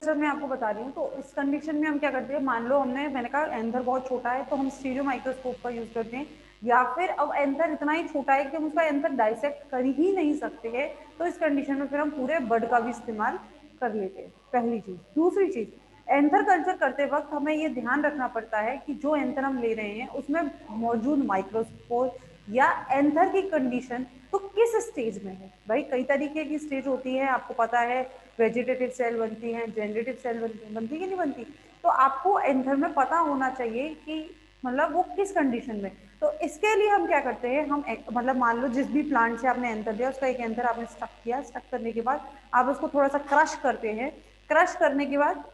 Culture में आपको बता रही हूँ। तो इस कंडीशन में हम क्या करते हैं, मान लो मैंने कहा एंथर बहुत छोटा है तो हम स्टीरियो माइक्रोस्कोप का यूज करते हैं, या फिर अब एंथर इतना ही छोटा है कि हम उसका एंथर डाइसेक्ट कर ही नहीं सकते हैं, तो इस कंडीशन में फिर हम पूरे बड का भी इस्तेमाल कर लेते हैं, पहली चीज। दूसरी चीज, एंथर कल्चर करते वक्त हमें ये ध्यान रखना पड़ता है कि जो एंथर हम ले रहे हैं उसमें मौजूद माइक्रोस्पोर या एंथर की कंडीशन तो किस स्टेज में है। भाई कई तरीके की स्टेज होती है, आपको पता है, वेजिटेटिव सेल बनती है, जनरेटिव सेल बनती कि नहीं बनती, तो आपको एंथर में पता होना चाहिए कि मतलब वो किस कंडीशन में। तो इसके लिए हम क्या करते हैं, हम मतलब मान लो जिस भी प्लांट से आपने एंथर लिया उसका एक एंथर आपने स्टक किया, स्टक करने के बाद आप उसको थोड़ा सा क्रश करते हैं, क्रश करने के बाद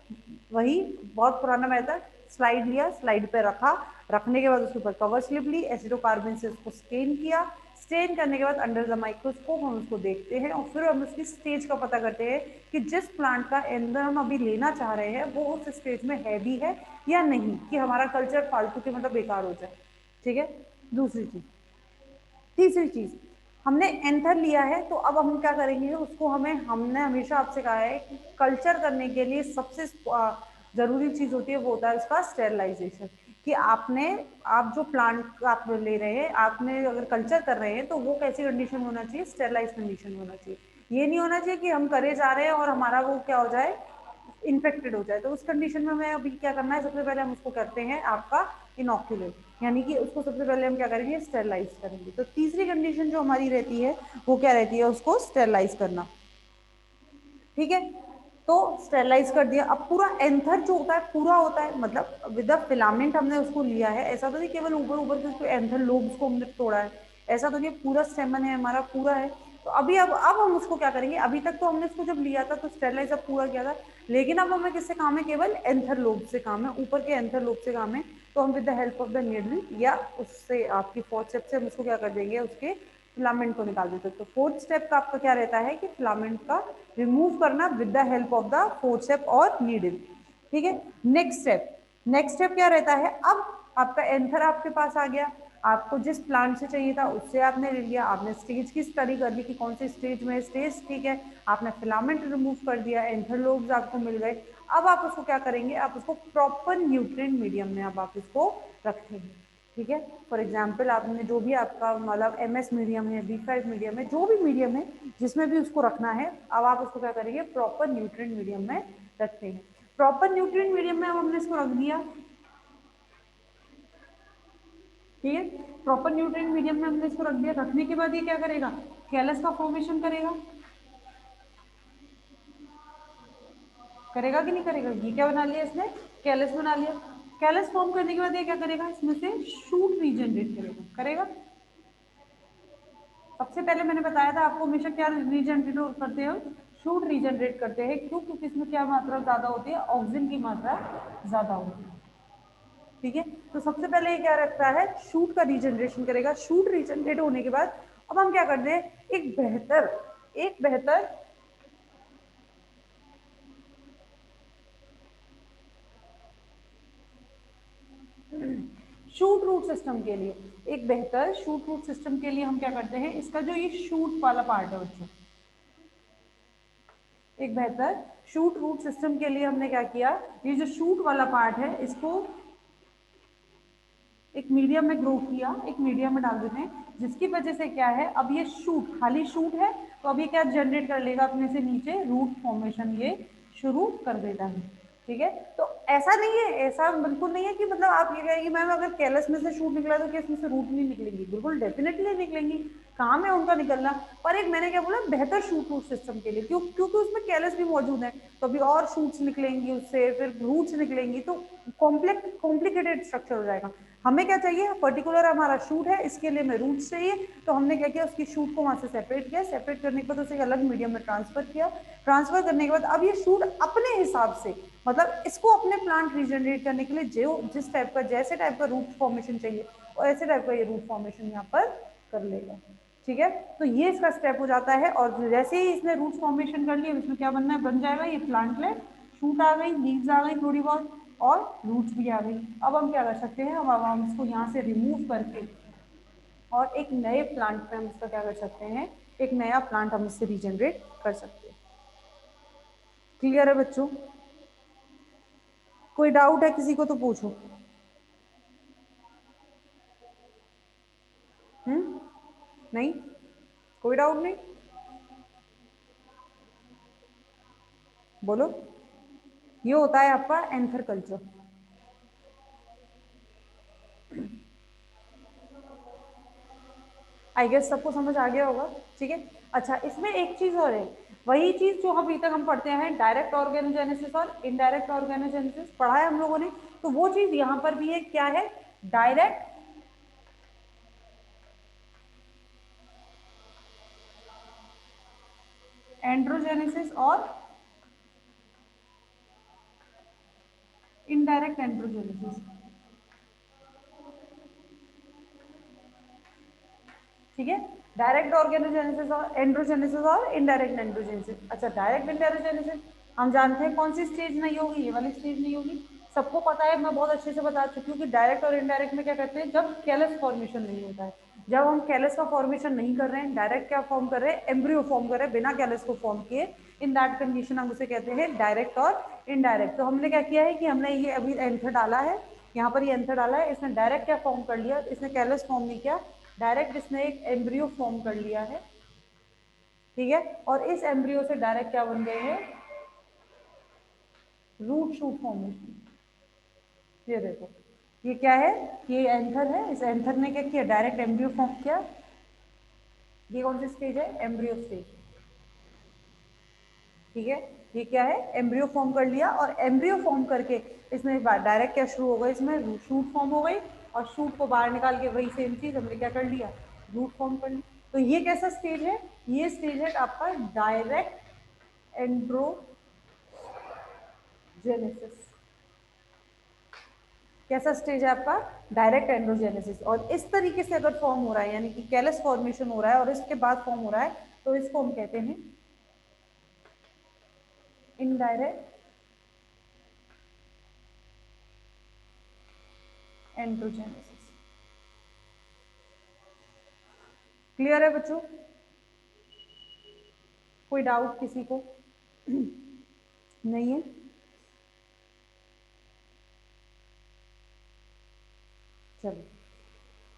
वही बहुत पुराना मेथड, स्लाइड लिया, स्लाइड पे रखा, रखने के बाद उसके ऊपर कवर स्लिप ली, एसिडोकार्बन से उसको स्टेन किया, स्टेन करने के बाद अंडर द माइक्रोस्कोप हम उसको देखते हैं और फिर हम उसकी स्टेज का पता करते हैं कि जिस प्लांट का एंथर हम अभी लेना चाह रहे हैं वो उस स्टेज में है भी है या नहीं, कि हमारा कल्चर फालतू के मतलब बेकार हो जाए। ठीक है, दूसरी चीज। तीसरी चीज, हमने एंथर लिया है तो अब हम क्या करेंगे, उसको हमने हमेशा आपसे कहा है कि कल्चर करने के लिए सबसे जरूरी चीज होती है वो होता है उसका स्टेरलाइजेशन, कि आप जो प्लांट आप ले रहे हैं, आपने अगर कल्चर कर रहे हैं तो वो कैसी कंडीशन होना चाहिए, स्टेरलाइज कंडीशन होना चाहिए। ये नहीं होना चाहिए कि हम करे जा रहे हैं और हमारा वो क्या हो जाए, इन्फेक्टेड हो जाए। तो उस कंडीशन में हमें अभी क्या करना है, सबसे पहले हम उसको करते हैं आपका इनोक्यूलेट, यानी कि उसको सबसे पहले हम क्या करेंगे, स्टेरलाइज करेंगे। तो तीसरी कंडीशन जो हमारी रहती है वो क्या रहती है, उसको स्टेरलाइज करना। ठीक है, तो स्टेरलाइज कर दिया। अब पूरा एंथर जो होता है पूरा होता है, मतलब विद द फिलामेंट हमने उसको लिया है, ऐसा तो नहीं केवल ऊपर ऊपर से उसको एंथर लोब्स को हमने तोड़ा है, ऐसा तो नहीं, पूरा स्टेमन है हमारा, पूरा है। तो अब हम उसको क्या करेंगे, अभी तक तो हमने उसको जब लिया था तो स्टेरलाइज अब पूरा किया था, लेकिन अब हमें किससे काम है, केवल एंथर लोब से काम है, ऊपर के एंथर लोब से काम है। तो हम with the help of the needle या उससे आपकी फोर्सेप्स से हम उसको क्या कर देंगे, उसके फिलामेंट को निकाल देते हैं। तो फोर्थ स्टेप का आपका क्या रहता है कि फिलामेंट का रिमूव करना with the help of the forcep और नीडल। ठीक है, नेक्स्ट स्टेप क्या रहता है, अब आपका एंथर आपके पास आ गया, आपको जिस प्लांट से चाहिए था उससे आपने ले लिया, आपने स्टेज की स्टडी कर ली कि कौन सी स्टेज में स्टेज, ठीक है, आपने फिलामेंट रिमूव कर दिया, एंथर लोब्स आपको मिल गए। अब आप उसको क्या करेंगे, आप उसको प्रॉपर न्यूट्रिएंट मीडियम में आप उसको रखेंगे। ठीक है, फॉर एग्जाम्पल आपने जो भी आपका मतलब MS मीडियम है, B5 मीडियम है, जो भी मीडियम है जिसमें भी उसको रखना है, अब आप उसको क्या करेंगे, प्रॉपर न्यूट्रिएंट मीडियम में रखते हैं। प्रॉपर न्यूट्रिएंट मीडियम में अब हमने इसको रख दिया। ठीक है, प्रॉपर न्यूट्रिएंट मीडियम में हमने इसको रख दिया, रखने के बाद ये क्या करेगा, कैलस का फॉर्मेशन करेगा, करेगा कि नहीं करेगा, ये क्या बना लिया इसने, कैलस बना लिया। कैलस फॉर्म करने के बाद ये क्या करेगा, इसमें से शूट रीजनरेट करेगा, करेगा। सबसे पहले मैंने बताया था आपको हमेशा क्या रीजनरेट करते हो, शूट रीजनरेट करते हैं, क्यों, क्योंकि इसमें क्या मात्रा ज्यादा होती है, ऑक्सीजन की मात्रा ज्यादा होती है। ठीक है, तो सबसे पहले ये क्या रखता है, शूट का रीजनरेशन करेगा, शूट रीजनरेट होने के बाद अब हम क्या करते हैं, एक बेहतर शूट रूट सिस्टम के लिए, एक बेहतर शूट रूट सिस्टम के लिए हम क्या करते हैं, इसका जो ये शूट वाला पार्ट है बच्चों, एक बेहतर शूट रूट सिस्टम के लिए हमने क्या किया, ये जो शूट वाला पार्ट है इसको एक मीडियम में ग्रो किया, एक मीडियम में डाल देते हैं, जिसकी वजह से क्या है, अब ये शूट खाली शूट है तो अब ये क्या जनरेट कर लेगा अपने से नीचे रूट फॉर्मेशन ये शुरू कर देता है। ठीक है, तो ऐसा नहीं है, ऐसा बिल्कुल नहीं है कि मतलब आप ये कहेंगे मैम अगर कैलस में से शूट निकला तो क्या इसमें से रूट नहीं निकलेंगी, बिल्कुल डेफिनेटली निकलेंगी, काम है उनका निकलना। पर एक मैंने क्या बोला, बेहतर शूट रूट सिस्टम के लिए, क्योंकि उसमें कैलस भी मौजूद है, तो अभी और शूट्स निकलेंगी उससे, फिर रूट्स निकलेंगी, तो कॉम्प्लिकेटेड स्ट्रक्चर हो जाएगा। हमें क्या चाहिए, पर्टिकुलर हमारा शूट है, इसके लिए हमें रूट चाहिए, तो हमने क्या किया, उसकी शूट को वहां से सेपरेट किया, सेपरेट करने के बाद उसे अलग मीडियम में ट्रांसफर किया, ट्रांसफर करने के बाद अब ये शूट अपने हिसाब से, मतलब इसको अपने प्लांट रीजनरेट करने के लिए जो जिस टाइप का जैसे टाइप का रूट फॉर्मेशन चाहिए और ऐसे टाइप का ये रूट फॉर्मेशन यहाँ पर कर लेगा। ठीक है, तो ये इसका स्टेप हो जाता है, और जैसे ही इसने रूट फॉर्मेशन कर लिया, इसमें क्या बनना है, बन जाएगा ये प्लांटलेट, शूट आ गई, लीव्स आ गई थोड़ी बहुत, और रूट्स भी आ गई। अब हम क्या कर सकते हैं, अब हम इसको यहाँ से रिमूव करके और एक नए प्लांट में हम इसका क्या कर सकते हैं, एक नया प्लांट हम इससे रीजनरेट कर सकते हैं। क्लियर है बच्चों? कोई डाउट है किसी को तो पूछो। नहीं, कोई डाउट नहीं, बोलो। ये होता है आपका एंथर कल्चर। आई गेस सबको समझ आ गया होगा। ठीक है। अच्छा, इसमें एक चीज और है, वही चीज जो अभी तक हम पढ़ते हैं, डायरेक्ट ऑर्गेनोजेनेसिस और इनडायरेक्ट ऑर्गेनोजेनेसिस पढ़ा है हम लोगों ने, तो वो चीज यहाँ पर भी है। क्या है? डायरेक्ट एंड्रोजेनेसिस और इनडायरेक्ट एंड्रोजेनेसिस। ठीक है। डायरेक्ट ऑर्गेनोजेनेसिस और एंड्रोजेनेसिस और इनडायरेक्ट एंड्रोजेनेसिस। अच्छा, डायरेक्ट एंड्रोजेनेसिस हम जानते हैं कौन सी स्टेज नहीं होगी, ये वाली स्टेज नहीं होगी। सबको पता है, मैं बहुत अच्छे से बता चुकी हूँ कि डायरेक्ट और इनडायरेक्ट में क्या करते हैं, जब कैलस फॉर्मेशन नहीं होता है, जब हम कैलस का फॉर्मेशन नहीं कर रहे हैं, डायरेक्ट क्या फॉर्म कर रहे हैं, एम्ब्रियो फॉर्म कर रहे हैं बिना कैलस को फॉर्म किए, इन दैट कंडीशन हम उसे कहते हैं डायरेक्ट और इनडायरेक्ट। तो हमने क्या किया है कि हमने ये अभी एंथर डाला है, यहाँ पर ये एंथर डाला है, इसने डायरेक्ट क्या फॉर्म कर लिया, इसने कैलस फॉर्म नहीं किया, डायरेक्ट इसने एक एम्ब्रियो फॉर्म कर लिया है। ठीक है। और इस एम्ब्रियो से डायरेक्ट क्या बन गए हैं, रूट शूट फॉर्मेशन। ये देखो, ये क्या है, ये एंथर है, इस एंथर ने क्या किया, डायरेक्ट एम्ब्रियो फॉर्म किया। ये कौन सी स्टेज है, एम्ब्रियो स्टेज। ठीक है। ये क्या है, एम्ब्रियो फॉर्म कर लिया, और एम्ब्रियो फॉर्म करके इसमें डायरेक्ट क्या शुरू हो गया, इसमें शूट फॉर्म हो गई, और शूट को बाहर निकाल के वही सेम चीज हमने क्या कर लिया, रूट फॉर्म कर ली। तो ये कैसा स्टेज है, ये स्टेज है आपका डायरेक्ट एंड्रोजेनेसिस। कैसा स्टेज है आपका, डायरेक्ट एंड्रोजेनेसिस। और इस तरीके से अगर फॉर्म हो रहा है, यानी कि कैलस फॉर्मेशन हो रहा है और इसके बाद फॉर्म हो रहा है, तो इसको हम कहते हैं इनडायरेक्ट एंड्रोजेनेसिस। क्लियर है बच्चों? कोई डाउट किसी को? नहीं है? चलो।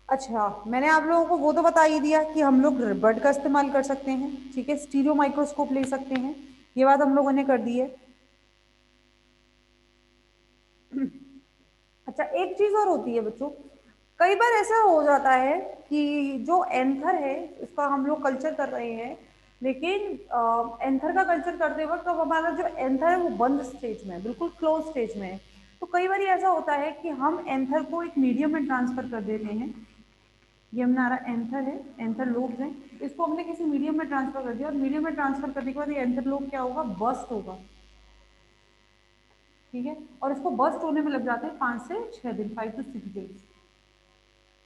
अच्छा, मैंने आप लोगों को वो तो बता ही दिया कि हम लोग बर्ड का इस्तेमाल कर सकते हैं। ठीक है, स्टीरियो माइक्रोस्कोप ले सकते हैं, ये बात हम लोगों ने कर दी है। अच्छा, एक चीज और होती है बच्चों, कई बार ऐसा हो जाता है कि जो एंथर है उसका हम लोग कल्चर कर रहे हैं, लेकिन एंथर का कल्चर करते वक्त अब हमारा जो एंथर है वो बंद स्टेज में है, बिल्कुल क्लोज स्टेज में है। तो कई बार ऐसा होता है कि हम एंथर को एक मीडियम में ट्रांसफर कर देते हैं। ये हमारा एंथर है, एंथर लोब्स है, इसको हमने किसी मीडियम में ट्रांसफर कर दिया, और मीडियम में ट्रांसफर करने के बाद ये एंथर लोब क्या होगा, बस्ट होगा। ठीक है। और इसको बस्ट होने में लग जाते हैं 5 से 6 दिन, 5 to 6 days।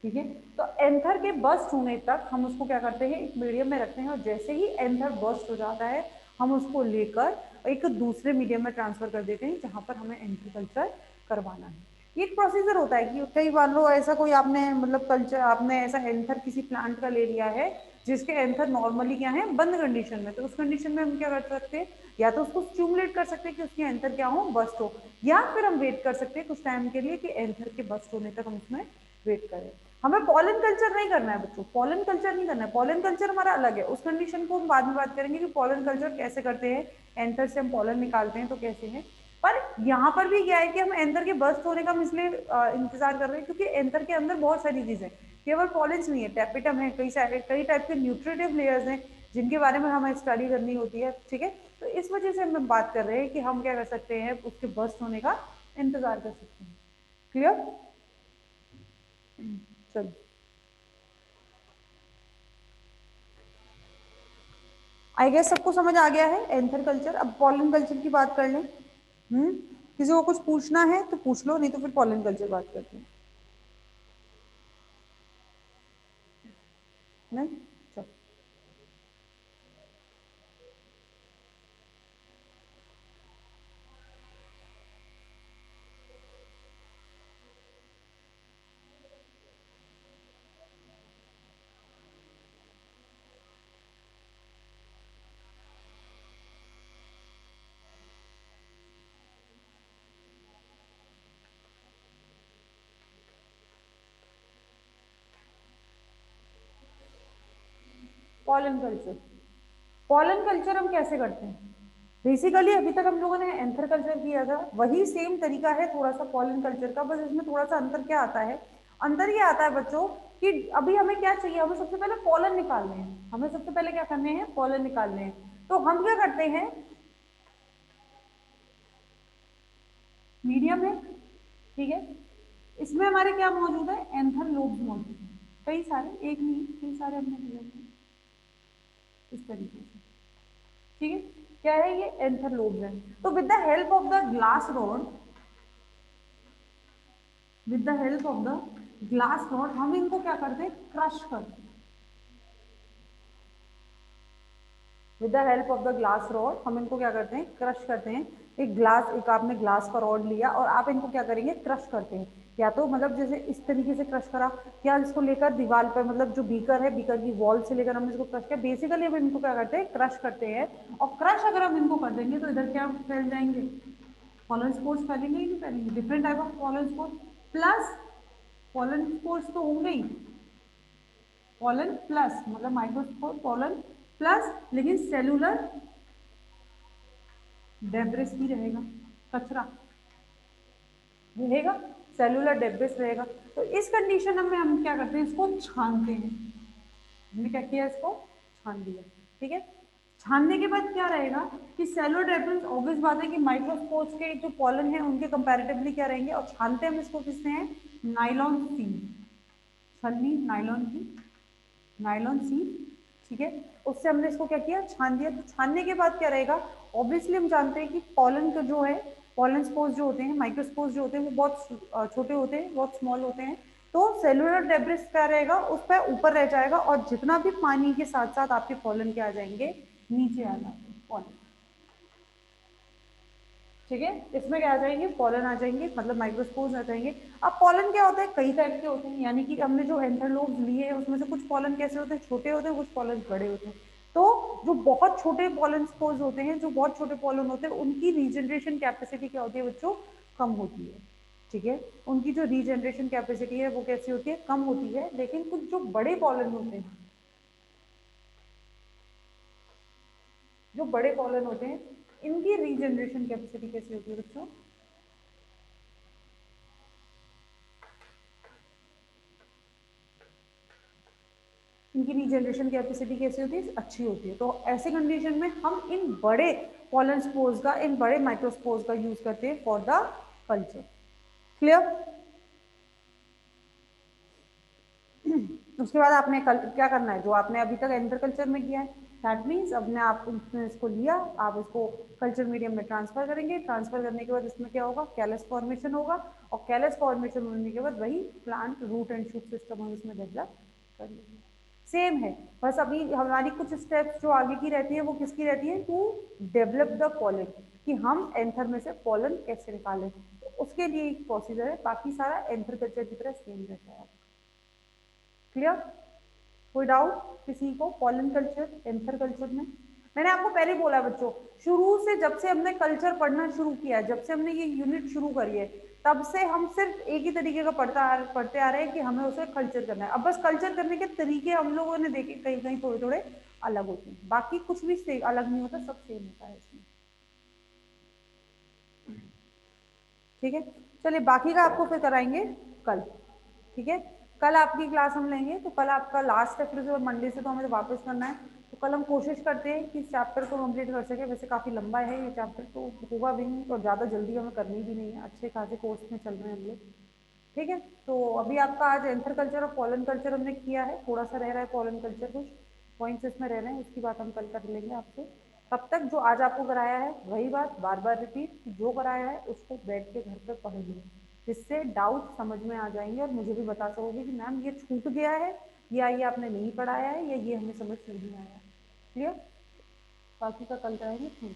ठीक है। तो एंथर के बस्ट होने तक हम उसको क्या करते हैं, एक मीडियम में रखते हैं, और जैसे ही एंथर बस्ट हो जाता है हम उसको लेकर एक दूसरे मीडियम में ट्रांसफर कर देते हैं जहां पर हमें एंथर कल्चर करवाना है। ये एक प्रोसीजर होता है कि कई बार लो ऐसा कोई आपने मतलब कल्चर, आपने ऐसा एंथर किसी प्लांट का ले लिया है जिसके एंथर नॉर्मली क्या है, बंद कंडीशन में, तो उस कंडीशन में हम क्या कर सकते हैं, या तो उसको स्टिमुलेट कर सकते हैं कि उसके एंथर क्या हो, बस्ट हो, या फिर हम वेट कर सकते हैं कुछ टाइम के लिए कि एंथर के बस्ट होने तक हम उसमें वेट करें। हमें पॉलन कल्चर नहीं करना है बच्चों, पॉलन कल्चर नहीं करना है, पॉलन कल्चर हमारा अलग है, उस कंडीशन को हम बाद में बात करेंगे कि पॉलन कल्चर कैसे करते हैं, एंथर से हम पॉलन निकालते हैं तो कैसे है। पर यहाँ पर भी क्या है कि हम एंथर के बस्ट होने का हम इसलिए इंतजार कर रहे हैं क्योंकि एंथर के अंदर बहुत सारी चीजें, केवल पॉलिन्स नहीं है, टैपिटम है, कई सारे कई टाइप के न्यूट्रिटिव लेयर्स हैं जिनके बारे में हमें स्टडी करनी होती है। ठीक है। तो इस वजह से हम बात कर रहे हैं कि हम क्या कर सकते हैं, उसके बस्ट होने का इंतजार कर सकते हैं। क्लियर? चलो, आई गेस सबको समझ आ गया है एंथर कल्चर। अब पॉलन कल्चर की बात कर लें। किसी को कुछ पूछना है तो पूछ लो, नहीं तो फिर पॉलन कल्चर बात करते हैं। नहीं? चलो। Pollen culture. पॉलन कल्चर हम कैसे करते हैं? बेसिकली अभी तक हम लोगों ने एंथर कल्चर किया था, वही सेम तरीका है थोड़ा सा पॉलन कल्चर का, बस इसमें थोड़ा सा अंतर क्या आता है, अंतर ये आता है बच्चों कि अभी हमें क्या चाहिए, हमें सबसे पहले पॉलन निकालने हैं, हमें सबसे पहले क्या करने हैं, पॉलन निकालने हैं। तो हम क्या करते हैं, मीडियम है, ठीक है, इसमें हमारे क्या मौजूद है, एंथर लोब्स मौजूद है, कई सारे, एक नहीं कई सारे हमने दिए हैं इस तरीके से, ठीक है। क्या है ये, एंथर लोब्स है। तो with the help of the glass rod, with the help of the glass rod हम इनको क्या करते हैं, क्रश करते हैं। With the help of the glass rod हम इनको क्या करते हैं, क्रश करते हैं। एक ग्लास, एक आपने ग्लास का रॉड लिया और आप इनको क्या करेंगे, क्रश करते हैं, या तो मतलब जैसे इस तरीके से क्रश करा, या इसको लेकर दीवार पर, मतलब जो बीकर है, बीकर की वॉल से लेकर हमने इसको क्रश किया, बेसिकली हम इनको क्या करते हैं, क्रश करते हैं। और क्रश अगर हम इनको कर देंगे तो इधर क्या फैल जाएंगे, पॉलन स्पोर्स फैलेंगे ही नहीं फैलेंगे, different type of pollen spores, plus pollen spores तो होंगे ही, पॉलन प्लस मतलब माइक्रोस्पोर पॉलन प्लस, लेकिन सेलुलर डेब्रिस भी रहेगा, कचरा रहेगा, सेलुलर डेब्रिस रहेगा। तो इस कंडीशन में हम क्या करते हैं, इसको छानते हैं। हमने क्या किया, इसको छान दिया, ठीक है। छानने के बाद क्या रहेगा कि सेलुलर डेब्रिस, ऑब्वियस बात है कि माइक्रोस्पोर्स के जो पॉलन है उनके कंपैरेटिवली क्या रहेंगे, और छानते हम इसको किससे हैं, नाइलॉन सी, छलनी नाइलॉन की, नाइलॉन सी, ठीक है। उससे हमने इसको क्या किया, छान दिया। तो छानने के बाद क्या रहेगा, ऑब्वियसली हम जानते हैं कि पॉलन का जो है, पॉलन स्पोर्स जो होते हैं, माइक्रोस्पोर्स जो होते हैं, वो बहुत छोटे होते हैं, बहुत स्मॉल होते हैं। तो सेलुलर डेब्रिस क्या रहेगा, उस पर ऊपर रह जाएगा, और जितना भी पानी के साथ साथ आपके पॉलन के आ जाएंगे, नीचे आ जाएंगे पॉलन, ठीक है। इसमें क्या आ जाएंगे, पॉलन आ जाएंगे, मतलब माइक्रोस्पोर्स आ जाएंगे। अब पॉलन क्या होता है, कई टाइप के होते हैं, यानी कि हमने जो एंथरलोब्स लिए हैं उसमें से कुछ पॉलन कैसे होते हैं, छोटे होते हैं, कुछ पॉलन बड़े होते हैं। तो जो बहुत छोटे पॉलन स्पोर्स होते हैं, जो बहुत छोटे पॉलन होते हैं, उनकी रीजनरेशन कैपेसिटी क्या होती है बच्चों, कम होती है, ठीक है। उनकी जो रीजनरेशन कैपेसिटी है वो कैसी होती है, कम होती है। लेकिन कुछ जो बड़े पॉलन होते हैं, जो बड़े पॉलन होते हैं, इनकी रीजनरेशन कैपेसिटी कैसी होती है बच्चों, इनकी रीजनरेशन कैपेसिटी कैसी होती है, अच्छी होती है। तो ऐसे कंडीशन में हम इन बड़े पॉलन स्पोर्स का, इन बड़े माइक्रोस्पोर्स का यूज करते हैं फॉर द कल्चर। क्लियर? उसके बाद आपने क्या करना है, जो आपने अभी तक एंटर कल्चर में किया है, दैट मीन्स अपने आप इसको लिया, आप इसको कल्चर मीडियम में ट्रांसफर करेंगे। ट्रांसफर करने के बाद इसमें क्या होगा, कैलस फॉर्मेशन होगा, और कैलस फॉर्मेशन होने के बाद वही plant root and shoot system हम इसमें डेवलप कर लेंगे। सेम है, बस अभी हमारी कुछ स्टेप्स जो आगे की रहती है वो किसकी रहती है, टू डेवलप द पॉलन, कि हम एंथर में से पॉलन कैसे निकालें, तो उसके लिए एक प्रोसीजर है, बाकी सारा एंथर कल्चर की तरह सेम रहता है। क्लियर? कोई डाउट किसी को, पॉलन कल्चर, एंथर कल्चर में? मैंने आपको पहले बोला बच्चों, शुरू से जब से हमने कल्चर पढ़ना शुरू किया, जब से हमने ये यूनिट शुरू करी है, तब से हम सिर्फ एक ही तरीके का पढ़ते आ रहे हैं कि हमें उसे कल्चर करना है। अब बस कल्चर करने के तरीके हम लोगों ने देखे, कहीं कहीं थोड़े थोड़े अलग होते हैं, बाकी कुछ भी से अलग नहीं होता, सब सेम होता है इसमें, ठीक है। चलिए बाकी का आपको फिर कराएंगे कल, ठीक है। कल आपकी क्लास हम लेंगे, तो कल आपका लास्ट है, फिर मंडे से तो हमें वापस करना है। तो कल हम कोशिश करते हैं कि इस चैप्टर को कंप्लीट कर सके, वैसे काफ़ी लंबा है ये चैप्टर, तो होगा भी नहीं और ज़्यादा जल्दी हमें करनी भी नहीं है, अच्छे खासे कोर्स में चल रहे हैं हम लोग, ठीक है। तो अभी आपका आज एंथर कल्चर और पॉलन कल्चर हमने किया है, थोड़ा सा रह रहा है पॉलन कल्चर, कुछ पॉइंट्स इसमें रह रहे हैं, उसकी बात हम कल कर लेंगे आपसे। तब तक जो आज आपको कराया है वही बात बार बार रिपीट, जो कराया है उसको बैठ के घर पर पढ़ लीजिए, जिससे डाउट समझ में आ जाएंगे और मुझे भी बता सकोगे कि मैम ये छूट गया है, या ये आपने नहीं पढ़ाया है, या ये हमें समझ नहीं आया। क्लियर? बाकी का कल कराएंगे। Thank you.